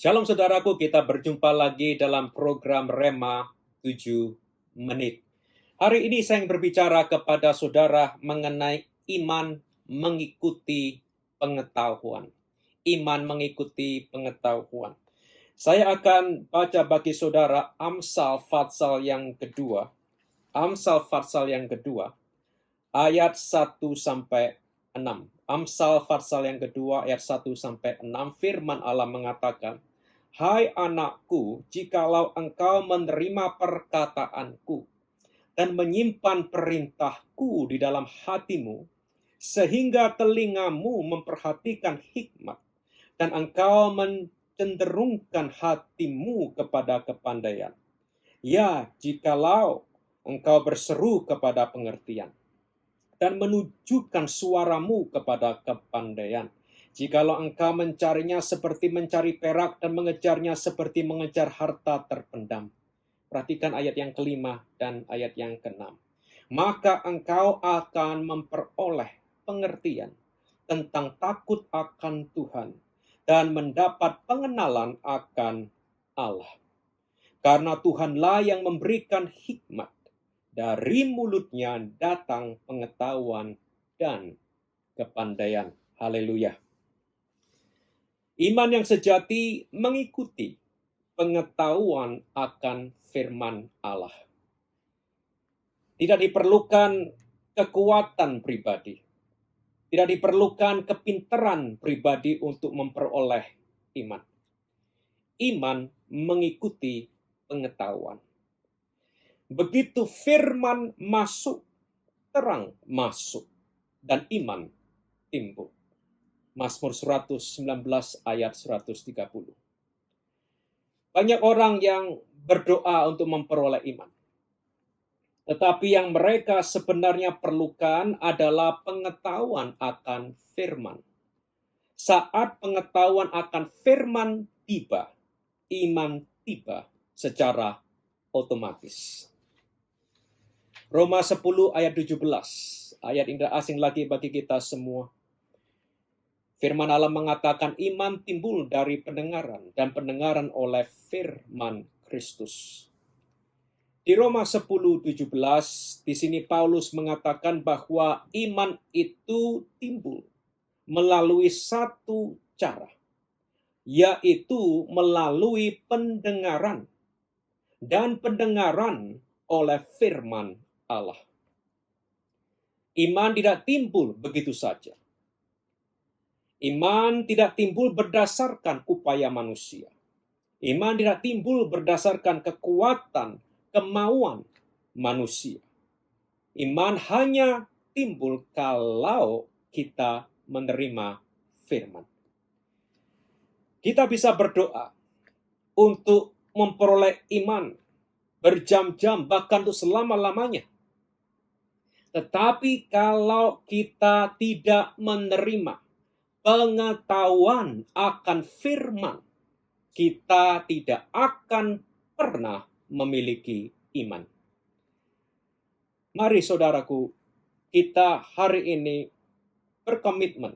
Shalom saudaraku, kita berjumpa lagi dalam program Rema 7 menit. Hari ini saya ingin berbicara kepada saudara mengenai iman mengikuti pengetahuan. Iman mengikuti pengetahuan. Saya akan baca bagi saudara Amsal Fatsal yang kedua. Amsal Fatsal yang kedua, ayat 1 sampai 6. Amsal Fatsal yang kedua ayat 1 sampai 6, firman Allah mengatakan, "Hai anakku, jikalau engkau menerima perkataanku dan menyimpan perintahku di dalam hatimu, sehingga telingamu memperhatikan hikmat, dan engkau mencenderungkan hatimu kepada kepandaian. Ya, jikalau engkau berseru kepada pengertian, dan menunjukkan suaramu kepada kepandaian. Jikalau engkau mencarinya seperti mencari perak dan mengejarnya seperti mengejar harta terpendam." Perhatikan ayat yang kelima dan ayat yang keenam. "Maka engkau akan memperoleh pengertian tentang takut akan Tuhan dan mendapat pengenalan akan Allah. Karena Tuhanlah yang memberikan hikmat, dari mulutnya datang pengetahuan dan kepandaian." Haleluya. Iman yang sejati mengikuti pengetahuan akan firman Allah. Tidak diperlukan kekuatan pribadi. Tidak diperlukan kepintaran pribadi untuk memperoleh iman. Iman mengikuti pengetahuan. Begitu firman masuk, terang masuk, dan iman timbul. Mazmur 119 ayat 130. Banyak orang yang berdoa untuk memperoleh iman. Tetapi yang mereka sebenarnya perlukan adalah pengetahuan akan firman. Saat pengetahuan akan firman tiba, iman tiba secara otomatis. Roma 10 ayat 17, ayat indah asing lagi bagi kita semua. Firman Allah mengatakan iman timbul dari pendengaran, dan pendengaran oleh firman Kristus. Di Roma 10:17, di sini Paulus mengatakan bahwa iman itu timbul melalui satu cara, yaitu melalui pendengaran, dan pendengaran oleh firman Allah. Iman tidak timbul begitu saja. Iman tidak timbul berdasarkan upaya manusia. Iman tidak timbul berdasarkan kekuatan, kemauan manusia. Iman hanya timbul kalau kita menerima firman. Kita bisa berdoa untuk memperoleh iman berjam-jam, bahkan untuk selama-lamanya. Tetapi kalau kita tidak menerima pengetahuan akan firman, kita tidak akan pernah memiliki iman. Mari saudaraku, kita hari ini berkomitmen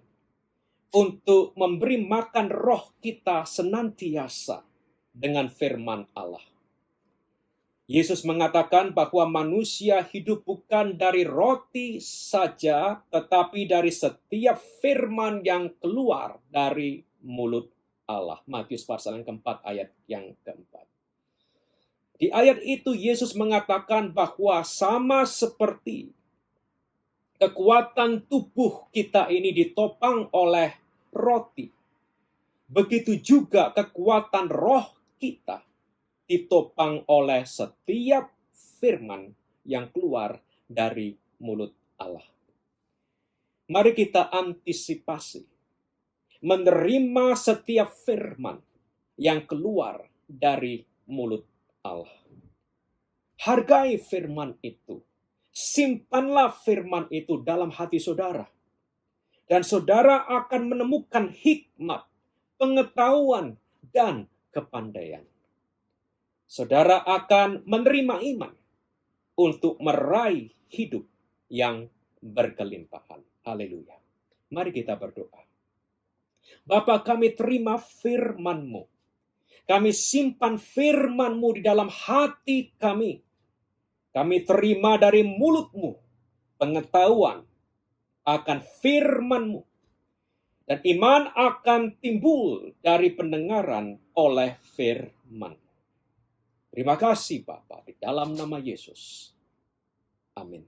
untuk memberi makan roh kita senantiasa dengan firman Allah. Yesus mengatakan bahwa manusia hidup bukan dari roti saja, tetapi dari setiap firman yang keluar dari mulut Allah. Matius pasal yang keempat ayat yang keempat. Di ayat itu Yesus mengatakan bahwa sama seperti kekuatan tubuh kita ini ditopang oleh roti, begitu juga kekuatan roh kita ditopang oleh setiap firman yang keluar dari mulut Allah. Mari kita antisipasi menerima setiap firman yang keluar dari mulut Allah. Hargai firman itu. Simpanlah firman itu dalam hati saudara. Dan saudara akan menemukan hikmat, pengetahuan, dan kepandaian. Saudara akan menerima iman untuk meraih hidup yang berkelimpahan. Haleluya. Mari kita berdoa. Bapa, kami terima firman-Mu Kami simpan firman-Mu di dalam hati kami. Kami terima dari mulut-Mu pengetahuan akan firman-Mu. Dan iman akan timbul dari pendengaran oleh firman. Terima kasih Bapa, di dalam nama Yesus. Amin.